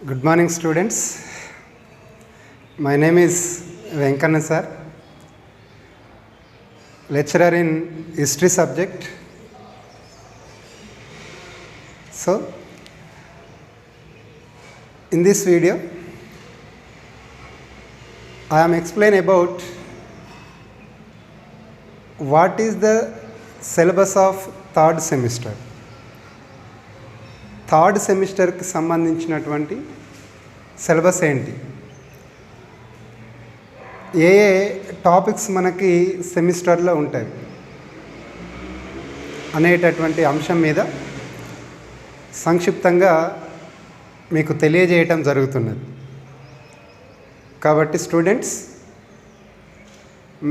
Good morning, students. My name is Venkanna sir, lecturer in history subject. So, in this video, I am explaining about what is the syllabus of third semester. Third సెమిస్టర్కి సంబంధించినటువంటి syllabus ఏంటి, ఏ ఏ topics మనకి సెమిస్టర్లో ఉంటాయి అనేటటువంటి అంశం మీద సంక్షిప్తంగా మీకు తెలియజేయటం జరుగుతున్నది. కాబట్టి స్టూడెంట్స్,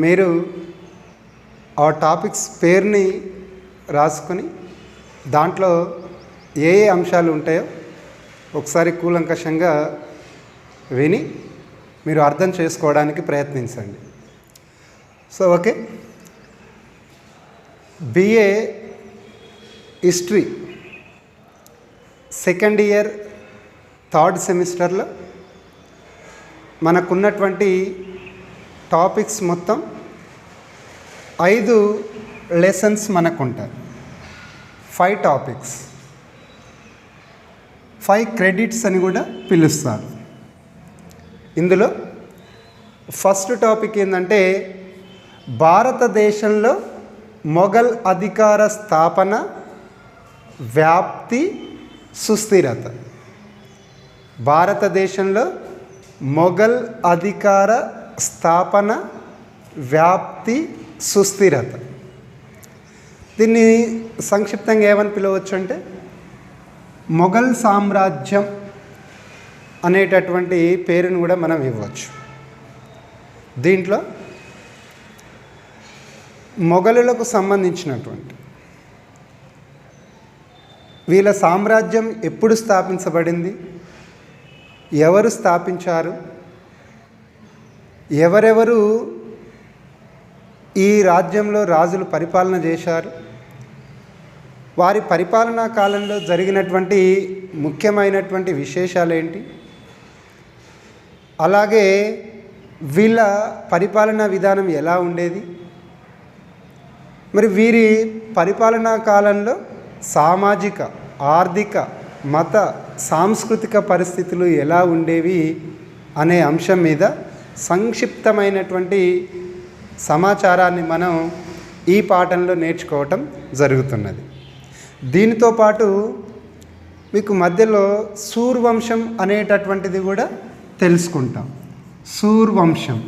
మీరు ఆ టాపిక్స్ పేరుని రాసుకొని దాంట్లో ఏ ఏ అంశాలు ఉంటాయో ఒకసారి కూలంకషంగా విని మీరు అర్థం చేసుకోవడానికి ప్రయత్నించండి. So okay, BA history second year third సెమిస్టర్లో మనకున్నటువంటి టాపిక్స్ మొత్తం 5 లెసన్స్ మనకు ఉంటాయి. 5 టాపిక్స్, 5 క్రెడిట్స్ అని కూడా పిలుస్తారు. ఇందులో ఫస్ట్ టాపిక్ ఏంటంటే భారతదేశంలో మొఘల్ అధికార స్థాపన, వ్యాప్తి, సుస్థిరత. భారతదేశంలో మొఘల్ అధికార స్థాపన, వ్యాప్తి, సుస్థిరత. దీన్ని సంక్షిప్తంగా ఏమని పిలవచ్చు అంటే మొఘల్ సామ్రాజ్యం అనేటటువంటి పేరును కూడా మనం ఇవ్వచ్చు. దీంట్లో మొఘలులకు సంబంధించినటువంటి వీళ్ళ సామ్రాజ్యం ఎప్పుడు స్థాపించబడింది, ఎవరు స్థాపించారు, ఎవరెవరు ఈ రాజ్యంలో రాజులు పరిపాలన చేశారు, వారి పరిపాలనా కాలంలో జరిగినటువంటి ముఖ్యమైనటువంటి విశేషాలు ఏంటి, అలాగే వీళ్ళ పరిపాలనా విధానం ఎలా ఉండేది, మరి వీరి పరిపాలనా కాలంలో సామాజిక, ఆర్థిక, మత, సాంస్కృతిక పరిస్థితులు ఎలా ఉండేవి అనే అంశం మీద సంక్షిప్తమైనటువంటి సమాచారాన్ని మనం ఈ పాఠంలో నేర్చుకోవటం జరుగుతున్నది. దీనితో పాటు మీకు మధ్యలో సూర్వంశం అనేటటువంటిది కూడా తెలుసుకుంటాం. సూర్వంశం,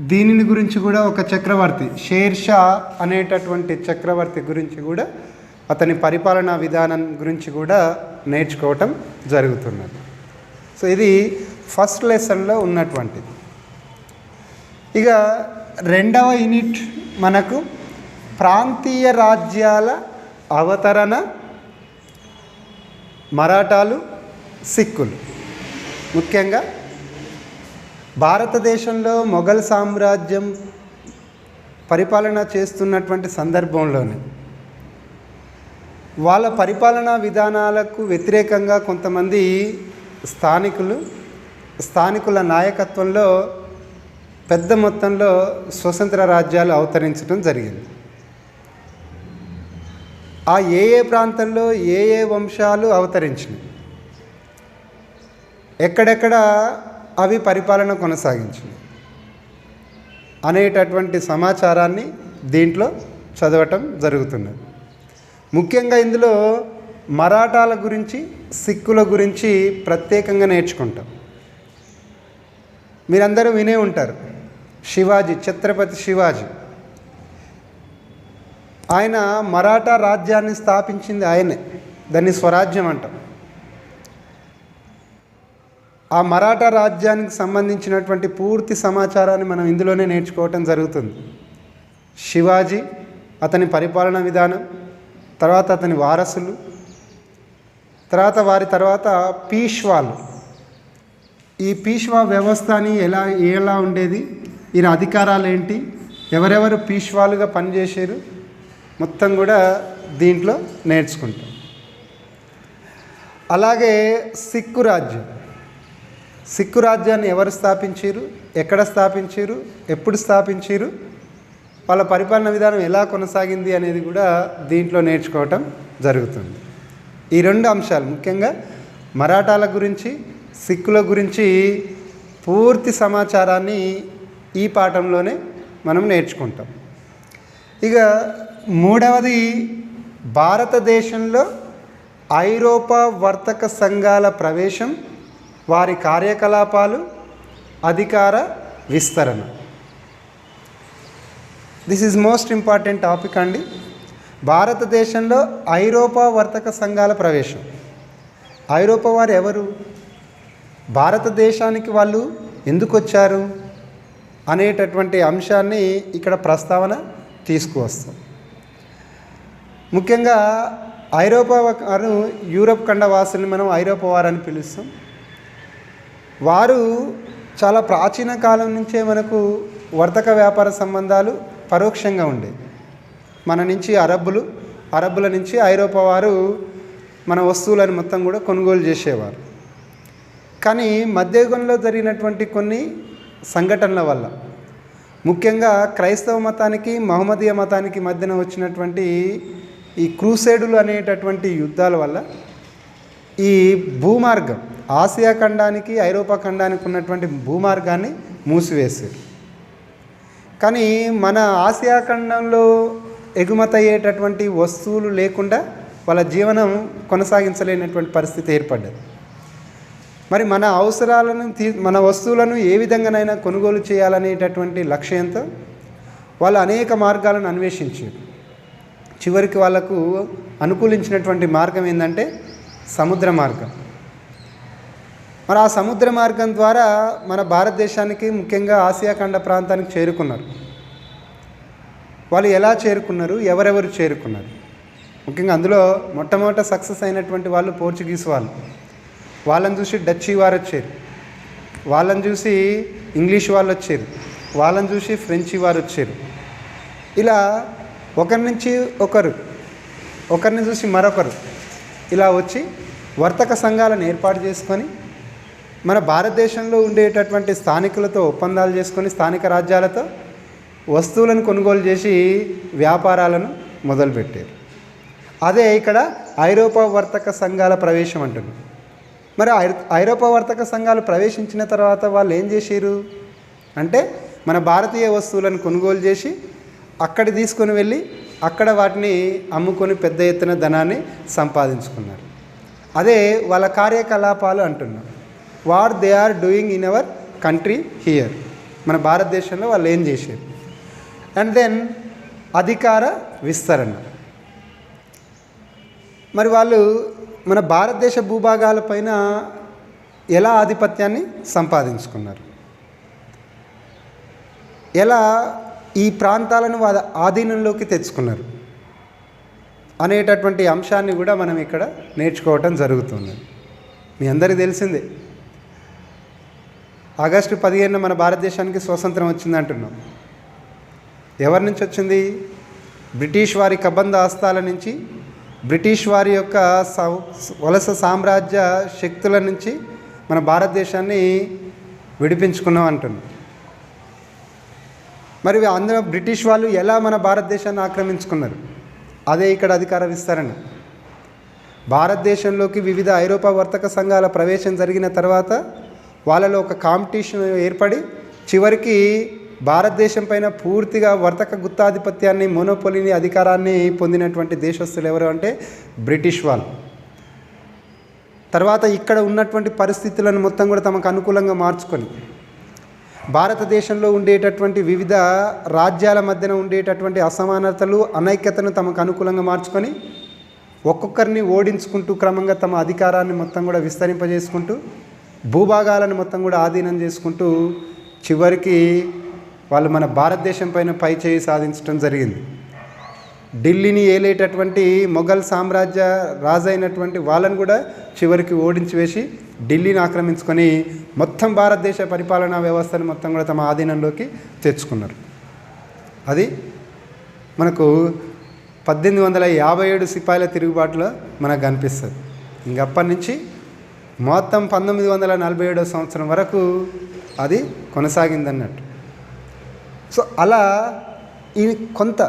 దీనిని గురించి కూడా ఒక చక్రవర్తి, షేర్షా అనేటటువంటి చక్రవర్తి గురించి కూడా, అతని పరిపాలనా విధానం గురించి కూడా నేర్చుకోవటం జరుగుతున్నది. సో ఇది ఫస్ట్ లెసన్లో ఉన్నటువంటిది. ఇక రెండవ యూనిట్ మనకు ప్రాంతీయ రాజ్యాల అవతరణ, మరాఠాలు, సిక్కులు. ముఖ్యంగా భారతదేశంలో మొఘల్ సామ్రాజ్యం పరిపాలన చేస్తున్నటువంటి సందర్భంలోనే వాళ్ళ పరిపాలనా విధానాలకు వ్యతిరేకంగా కొంతమంది స్థానికుల నాయకత్వంలో పెద్ద మొత్తంలో స్వతంత్ర రాజ్యాలు అవతరించడం జరిగింది. ఆ ఏ ప్రాంతంలో ఏ వంశాలు అవతరించినాయి, ఎక్కడెక్కడ అవి పరిపాలన కొనసాగించినాయి అనేటటువంటి సమాచారాన్ని దీంట్లో చదవటం జరుగుతున్నది. ముఖ్యంగా ఇందులో మరాఠాల గురించి, సిక్కుల గురించి ప్రత్యేకంగా నేర్చుకుంటాం. మీరందరూ వినే ఉంటారు, శివాజీ, ఛత్రపతి శివాజీ. ఆయన మరాఠా రాజ్యాన్ని స్థాపించింది ఆయనే, దాన్ని స్వరాజ్యం అంటాం. ఆ మరాఠా రాజ్యానికి సంబంధించినటువంటి పూర్తి సమాచారాన్ని మనం ఇందులోనే నేర్చుకోవటం జరుగుతుంది. శివాజీ, అతని పరిపాలన విధానం, తర్వాత అతని వారసులు, తర్వాత వారి తర్వాత పీష్వాలు. ఈ పీష్వా వ్యవస్థ అని ఎలా ఉండేది, ఈయన అధికారాలు ఏంటి, ఎవరెవరు పీష్వాలుగా పనిచేశారు, మొత్తం కూడా దీంట్లో నేర్చుకుంటాం. అలాగే సిక్కు రాజ్యాన్ని ఎవరు స్థాపించారు, ఎక్కడ స్థాపించారు, ఎప్పుడు స్థాపించారు, వాళ్ళ పరిపాలన విధానం ఎలా కొనసాగింది అనేది కూడా దీంట్లో నేర్చుకోవటం జరుగుతుంది. ఈ రెండు అంశాలు ముఖ్యంగా మరాఠాల గురించి, సిక్కుల గురించి పూర్తి సమాచారాన్ని ఈ పాఠంలోనే మనం నేర్చుకుంటాం. ఇక మూడవది, భారతదేశంలో ఐరోపా వర్తక సంఘాల ప్రవేశం, వారి కార్యకలాపాలు, అధికార విస్తరణ. This is most important topic అండి. భారతదేశంలో ఐరోపా వర్తక సంఘాల ప్రవేశం. ఐరోపా వారు ఎవరు, భారతదేశానికి వాళ్ళు ఎందుకు వచ్చారు అనేటటువంటి అంశాన్ని ఇక్కడ ప్రస్తావన తీసుకువస్తాం. ముఖ్యంగా ఐరోపా వారు, యూరప్ ఖండ వాసుల్ని మనం ఐరోపా వారని పిలుస్తాం. వారు చాలా ప్రాచీన కాలం నుంచే మనకు వర్తక వ్యాపార సంబంధాలు పరోక్షంగా ఉండేవి. మన నుంచి అరబ్బుల నుంచి ఐరోపా వారు మన వస్తువులను మొత్తం కూడా కొనుగోలు చేసేవారు. కానీ మధ్యయుగంలో జరిగినటువంటి కొన్ని సంఘటనల వల్ల, ముఖ్యంగా క్రైస్తవ మతానికి మహమ్మదీయ మతానికి మధ్యన వచ్చినటువంటి ఈ క్రూసేడులు అనేటటువంటి యుద్ధాల వల్ల ఈ భూమార్గం, ఆసియా ఖండానికి ఐరోపా ఖండానికి ఉన్నటువంటి భూమార్గాన్ని మూసివేశారు. కానీ మన ఆసియా ఖండంలో ఎగుమతి అయ్యేటటువంటి వస్తువులు లేకుండా వాళ్ళ జీవనం కొనసాగించలేనటువంటి పరిస్థితి ఏర్పడ్డది. మరి మన అవసరాలను మన వస్తువులను ఏ విధంగానైనా కొనుగోలు చేయాలనేటటువంటి లక్ష్యంతో వాళ్ళు అనేక మార్గాలను అన్వేషించారు. చివరికి వాళ్ళకు అనుకూలించినటువంటి మార్గం ఏంటంటే సముద్ర మార్గం. మరి ఆ సముద్ర మార్గం ద్వారా మన భారతదేశానికి, ముఖ్యంగా ఆసియా ఖండ ప్రాంతానికి చేరుకున్నారు. వాళ్ళు ఎలా చేరుకున్నారు, ఎవరెవరు చేరుకున్నారు? ముఖ్యంగా అందులో మొట్టమొదట సక్సెస్ అయినటువంటి వాళ్ళు పోర్చుగీస్ వాళ్ళు. వాళ్ళని చూసి డచ్ వారు వచ్చారు, వాళ్ళని చూసి ఇంగ్లీష్ వాళ్ళు వచ్చారు, వాళ్ళని చూసి ఫ్రెంచ్ వారు వచ్చారు. ఇలా ఒకరి నుంచి ఒకరు, ఒకరిని చూసి మరొకరు ఇలా వచ్చి వర్తక సంఘాలను ఏర్పాటు చేసుకొని మన భారతదేశంలో ఉండేటటువంటి స్థానికులతో ఒప్పందాలు చేసుకొని స్థానిక రాజ్యాలతో వస్తువులను కొనుగోలు చేసి వ్యాపారాలను మొదలుపెట్టారు. అదే ఇక్కడ ఐరోపా వర్తక సంఘాల ప్రవేశం అంటున్నారు. మరి ఐరోపా వర్తక సంఘాలు ప్రవేశించిన తర్వాత వాళ్ళు ఏం చేశారు అంటే, మన భారతీయ వస్తువులను కొనుగోలు చేసి అక్కడ తీసుకొని వెళ్ళి అక్కడ వాటిని అమ్ముకొని పెద్ద ఎత్తున ధనాన్ని సంపాదించుకున్నారు. అదే వాళ్ళ కార్యకలాపాలు అంటున్నారు. What they are doing in our country here, మన భారతదేశంలో వాళ్ళు ఏం చేశారు. అండ్ దెన్ అధికార విస్తరణ. మరి వాళ్ళు మన భారతదేశ భూభాగాలపైన ఎలా ఆధిపత్యాన్ని సంపాదించుకున్నారు, ఎలా ఈ ప్రాంతాలను వాళ్ళ ఆధీనంలోకి తెచ్చుకున్నారు అనేటటువంటి అంశాన్ని కూడా మనం ఇక్కడ నేర్చుకోవటం జరుగుతుంది. మీ అందరికీ తెలిసిందే, ఆగస్టు 15 మన భారతదేశానికి స్వాతంత్రం వచ్చింది అంటున్నాం. ఎవరి నుంచి వచ్చింది? బ్రిటిష్ వారి కబంధ హస్తాల నుంచి, బ్రిటిష్ వారి యొక్క వలస సామ్రాజ్య శక్తుల నుంచి మన భారతదేశాన్ని విడిపించుకున్నాం అంటున్నాం. మరి అందులో బ్రిటిష్ వాళ్ళు ఎలా మన భారతదేశాన్ని ఆక్రమించుకున్నారు? అదే ఇక్కడ అధికార విస్తరణ. భారతదేశంలోకి వివిధ ఐరోపా వర్తక సంఘాల ప్రవేశం జరిగిన తర్వాత వాళ్ళలో ఒక కాంపిటీషన్ ఏర్పడి చివరికి భారతదేశం పైన పూర్తిగా వర్తక గుత్తాధిపత్యాన్ని, మోనోపోలీని, అధికారాన్ని పొందినటువంటి దేశస్తులు ఎవరు అంటే బ్రిటిష్ వాళ్ళు. తర్వాత ఇక్కడ ఉన్నటువంటి పరిస్థితులను మొత్తం కూడా తమకు అనుకూలంగా మార్చుకొని భారతదేశంలో ఉండేటటువంటి వివిధ రాజ్యాల మధ్యన ఉండేటటువంటి అసమానతలు, అనైక్యతను తమకు అనుకూలంగా మార్చుకొని ఒక్కొక్కరిని ఓడించుకుంటూ క్రమంగా తమ అధికారాన్ని మొత్తం కూడా విస్తరింపజేసుకుంటూ భూభాగాలను మొత్తం కూడా ఆధీనం చేసుకుంటూ చివరికి వాళ్ళు మన భారతదేశం పైన పై చేయి సాధించడం జరిగింది. ఢిల్లీని ఏలేటటువంటి మొఘల్ సామ్రాజ్య రాజు అయినటువంటి వాళ్ళని కూడా చివరికి ఓడించి వేసి ఢిల్లీని ఆక్రమించుకొని మొత్తం భారతదేశ పరిపాలనా వ్యవస్థను మొత్తం కూడా తమ ఆధీనంలోకి తెచ్చుకున్నారు. అది మనకు 1857 సిపాయిల తిరుగుబాటులో మనకు కనిపిస్తుంది. ఇంకప్పటి నుంచి మొత్తం 1947 సంవత్సరం వరకు అది కొనసాగిందన్నట్టు. సో అలా ఈ కొంత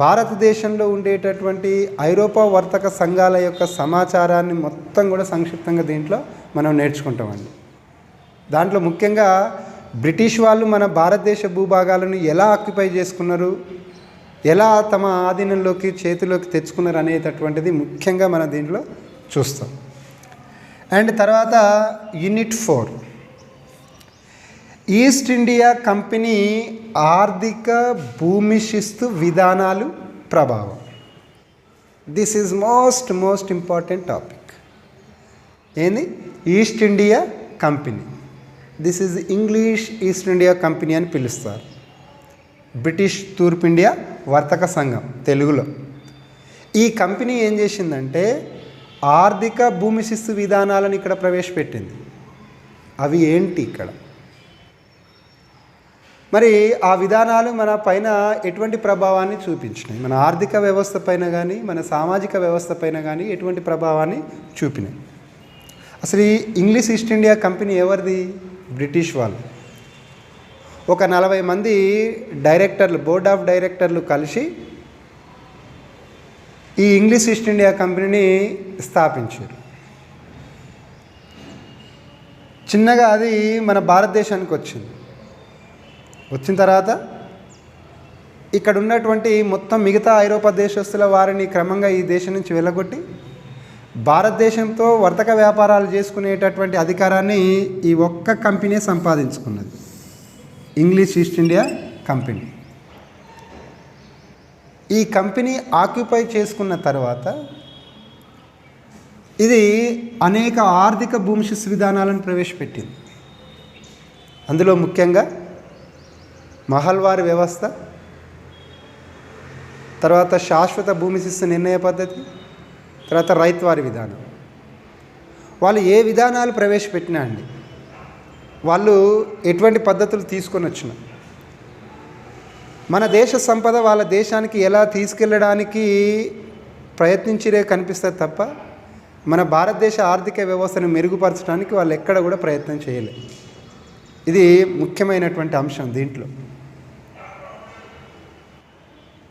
భారతదేశంలో ఉండేటటువంటి ఐరోపా వర్తక సంఘాల యొక్క సమాచారాన్ని మొత్తం కూడా సంక్షిప్తంగా దీంట్లో మనం నేర్చుకుంటామండి. దాంట్లో ముఖ్యంగా బ్రిటిష్ వాళ్ళు మన భారతదేశ భూభాగాలను ఎలా ఆక్యుపై చేసుకున్నారు, ఎలా తమ ఆధీనంలోకి చేతిలోకి తెచ్చుకున్నారు అనేటటువంటిది ముఖ్యంగా మనం దీంట్లో చూస్తాం. అండ్ తర్వాత యూనిట్ 4 ఈస్ట్ ఇండియా కంపెనీ ఆర్థిక భూమి శిస్తు విధానాలు ప్రభావం. This is most important topic. ఏంది? East India Company. This is English East India Company అని పిలుస్తారు. బ్రిటిష్ తూర్పు ఇండియా వర్తక సంఘం తెలుగులో. ఈ కంపెనీ ఏం చేసిందంటే ఆర్థిక భూమి శిస్తు విధానాలను ఇక్కడ ప్రవేశపెట్టింది. అవి ఏంటి ఇక్కడ? మరి ఆ విధానాలు మన పైన ఎటువంటి ప్రభావాన్ని చూపించినాయి? మన ఆర్థిక వ్యవస్థ పైన కానీ మన సామాజిక వ్యవస్థ పైన కానీ ఎటువంటి ప్రభావాన్ని చూపినాయి? అసలు ఈ ఇంగ్లీష్ ఈస్ట్ ఇండియా కంపెనీ ఎవరిది? బ్రిటిష్ వాళ్ళు. ఒక 40 మంది డైరెక్టర్లు, బోర్డ్ ఆఫ్ డైరెక్టర్లు కలిసి ఈ ఇంగ్లీష్ ఈస్ట్ ఇండియా కంపెనీని స్థాపించారు. చిన్నగా అది మన భారతదేశానికి వచ్చింది. వచ్చిన తర్వాత ఇక్కడ ఉన్నటువంటి మొత్తం మిగతా ఐరోపా దేశస్తుల వారిని క్రమంగా ఈ దేశం నుంచి వెళ్ళగొట్టి భారతదేశంతో వర్తక వ్యాపారాలు చేసుకునేటటువంటి అధికారాన్ని ఈ ఒక్క కంపెనీ సంపాదించుకున్నది, ఇంగ్లీష్ ఈస్ట్ ఇండియా కంపెనీ. ఈ కంపెనీ ఆక్యుపై చేసుకున్న తర్వాత ఇది అనేక ఆర్థిక భూమి శిస్తు విధానాలను ప్రవేశపెట్టింది. అందులో ముఖ్యంగా మహల్వారి వ్యవస్థ, తర్వాత శాశ్వత భూమి శిస్తు నిర్ణయ పద్ధతి, తర్వాత రైత్వారి విధానం. వాళ్ళు ఏ విధానాలు ప్రవేశపెట్టినా అండి, వాళ్ళు ఎటువంటి పద్ధతులు తీసుకొని వచ్చినా మన దేశ సంపద వాళ్ళ దేశానికి ఎలా తీసుకెళ్ళడానికి ప్రయత్నించిరే కనిపిస్తుంది తప్ప మన భారతదేశ ఆర్థిక వ్యవస్థను మెరుగుపరచడానికి వాళ్ళు ఎక్కడ కూడా ప్రయత్నం చేయలేదు. ఇది ముఖ్యమైనటువంటి అంశం. దీంట్లో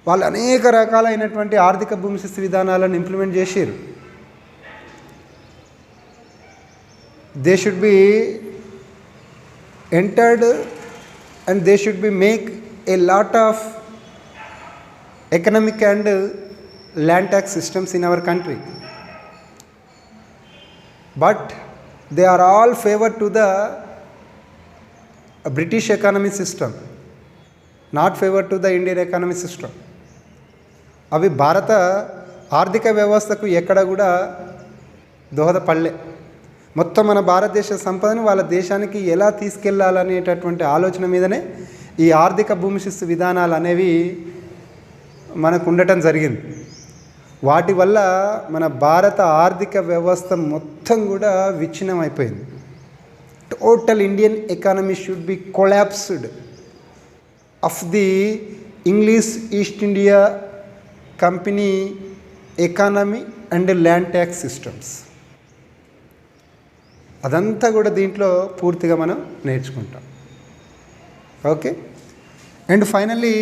వాళ్ళు అనేక రకాలైనటువంటి ఆర్థిక భూమి శిస్తు విధానాలను ఇంప్లిమెంట్ చేశారు. They should be entered and they should be make a lot of economic and land tax systems in our country, but they are all favored to the British economy system, not favored to the Indian economy system. అవి భారత ఆర్థిక వ్యవస్థకు ఎక్కడ కూడా దోహదపడలే. మొత్తం మన భారతదేశ సంపదను వాళ్ళ దేశానికి ఎలా తీసుకెళ్లాలనేటటువంటి ఆలోచన మీదనే ఈ ఆర్థిక భూమి శిస్తు విధానాలు అనేవి మనకు ఉండటం జరిగింది. వాటి వల్ల మన భారత ఆర్థిక వ్యవస్థ మొత్తం కూడా విచ్ఛిన్నం అయిపోయింది. Total Indian economy should be collapsed of the English East India company economy and land tax systems. అదంతా కూడా దీంట్లో పూర్తిగా మనం నేర్చుకుంటాం. Okay. And finally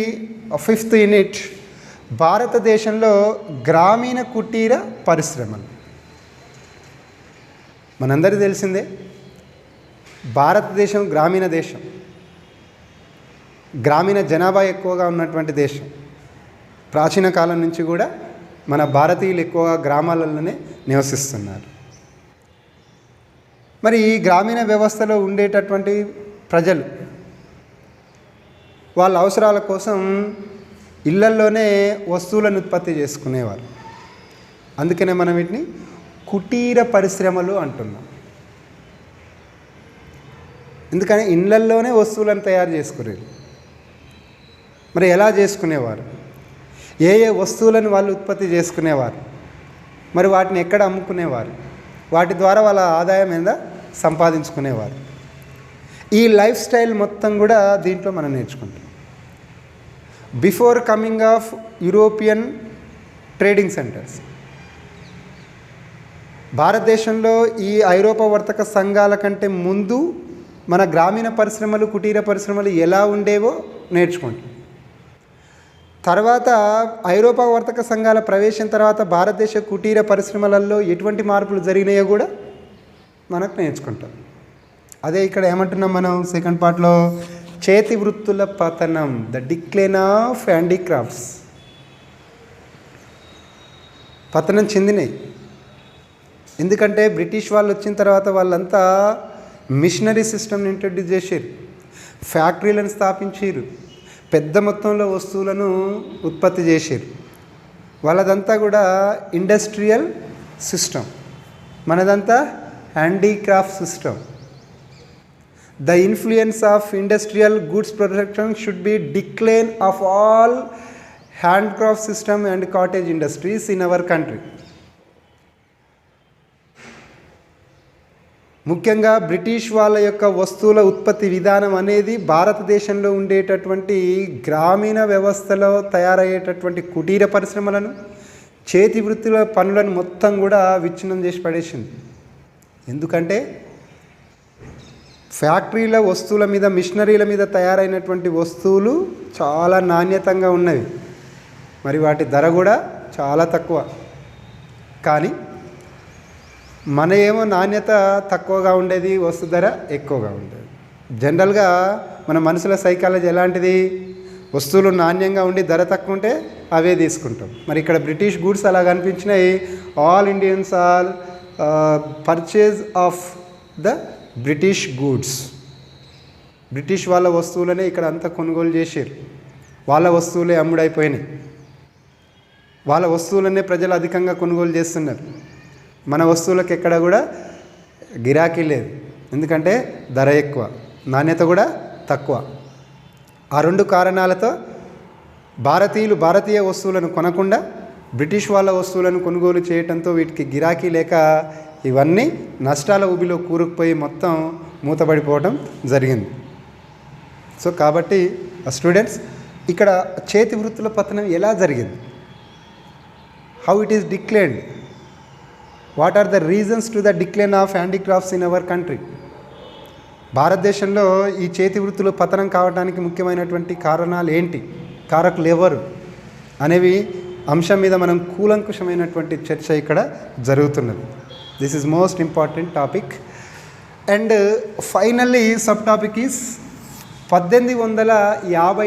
5th unit భారతదేశంలో గ్రామీణ కుటీర పరిశ్రమలు. మనందరికీ తెలిసిందే భారతదేశం గ్రామీణ దేశం, గ్రామీణ జనాభా ఎక్కువగా ఉన్నటువంటి దేశం. ప్రాచీన కాలం నుంచి కూడా మన భారతీయులు ఎక్కువగా గ్రామాలలోనే నివసిస్తున్నారు. మరి ఈ గ్రామీణ వ్యవస్థలో ఉండేటటువంటి ప్రజలు వాళ్ళ అవసరాల కోసం ఇళ్లల్లోనే వస్తువులను ఉత్పత్తి చేసుకునేవారు. అందుకనే మనం వీటిని కుటీర పరిశ్రమలు అంటున్నాం. ఎందుకని ఇళ్లల్లోనే వస్తువులను తయారు చేసుకునేది. మరి ఎలా చేసుకునేవారు? ఏ ఏ వస్తువులను వాళ్ళు ఉత్పత్తి చేసుకునేవారు? మరి వాటిని ఎక్కడ అమ్ముకునేవారు? వాటి ద్వారా వాళ్ళ ఆదాయం మీద సంపాదించుకునేవారు. ఈ లైఫ్ స్టైల్ మొత్తం కూడా దీంట్లో మనం నేర్చుకుంటాం. Before coming of European trading centres, భారతదేశంలో ఈ ఐరోపా వర్తక సంఘాల కంటే ముందు మన గ్రామీణ పరిశ్రమలు, కుటీర పరిశ్రమలు ఎలా ఉండేవో నేర్చుకుంటాం. తర్వాత ఐరోపా వర్తక సంఘాల ప్రవేశం తర్వాత భారతదేశ కుటీర పరిశ్రమలలో ఎటువంటి మార్పులు జరిగినాయో కూడా మనకు నేర్చుకుంటాం. అదే ఇక్కడ ఏమంటున్నాం మనం సెకండ్ పార్ట్లో, చేతి వృత్తుల పతనం, ద డిక్లైన్ ఆఫ్ హ్యాండీక్రాఫ్ట్స్. పతనం చెందినాయి. ఎందుకంటే బ్రిటిష్ వాళ్ళు వచ్చిన తర్వాత వాళ్ళంతా మిషనరీ సిస్టమ్ని ఇంట్రడ్యూస్ చేశారు, ఫ్యాక్టరీలను స్థాపించారు, పెద్ద మొత్తంలో వస్తువులను ఉత్పత్తి చేశారు. వాళ్ళదంతా కూడా ఇండస్ట్రియల్ సిస్టమ్, మనదంతా handicraft system. The influence of industrial goods production should be decline of all handcraft system and cottage industries in our country. ముఖ్యంగా బ్రిటిష్ వాళ్ళ యొక్క వస్తువుల ఉత్పత్తి విధానం అనేది భారతదేశంలో ఉండేటటువంటి గ్రామీణ వ్యవస్థలో తయారయ్యేటటువంటి కుటీర పరిశ్రమలను, చేతి వృత్తుల పనులను మొత్తం కూడా విచ్ఛిన్నం చేసి పడేసింది. ఎందుకంటే ఫ్యాక్టరీల వస్తువుల మీద, మిషనరీల మీద తయారైనటువంటి వస్తువులు చాలా నాణ్యతంగా ఉన్నవి, మరి వాటి ధర కూడా చాలా తక్కువ. కానీ మన ఏమో నాణ్యత తక్కువగా ఉండేది, వస్తు ధర ఎక్కువగా ఉండేది. జనరల్గా మన మనసుల సైకాలజీ ఎలాంటిది? వస్తువులు నాణ్యంగా ఉండి ధర తక్కువ ఉంటే అవే తీసుకుంటాం. మరి ఇక్కడ బ్రిటిష్ గూడ్స్ అలా కనిపించినాయి. All Indians all purchase of the British goods. British వాళ్ళ వస్తువులనే ఇక్కడ అంతా కొనుగోలు చేశారు. వాళ్ళ వస్తువులే అమ్ముడైపోయినాయి. వాళ్ళ వస్తువులనే ప్రజలు అధికంగా కొనుగోలు చేస్తున్నారు. మన వస్తువులకు ఎక్కడ కూడా గిరాకీ లేదు, ఎందుకంటే ధర ఎక్కువ, నాణ్యత కూడా తక్కువ. ఆ రెండు కారణాలతో భారతీయులు భారతీయ వస్తువులను కొనకుండా బ్రిటిష్ వాళ్ళ వస్తువులను కొనుగోలు చేయడంతో వీటికి గిరాకీ లేక ఇవన్నీ నష్టాల ఊబిలో కూరుకుపోయి మొత్తం మూతపడిపోవడం జరిగింది. సో కాబట్టి స్టూడెంట్స్, ఇక్కడ చేతి వృత్తుల పతనం ఎలా జరిగింది? How it is declined? What are the reasons to the decline of handicrafts in our country? భారతదేశంలో ఈ చేతి వృత్తులు పతనం కావడానికి ముఖ్యమైనటువంటి కారణాలు ఏంటి, కారకులు ఎవరు అనేవి అంశం మీద మనం కూలంకుషమైనటువంటి చర్చ ఇక్కడ జరుగుతున్నది. This is most important topic. And finally sub topic is 1850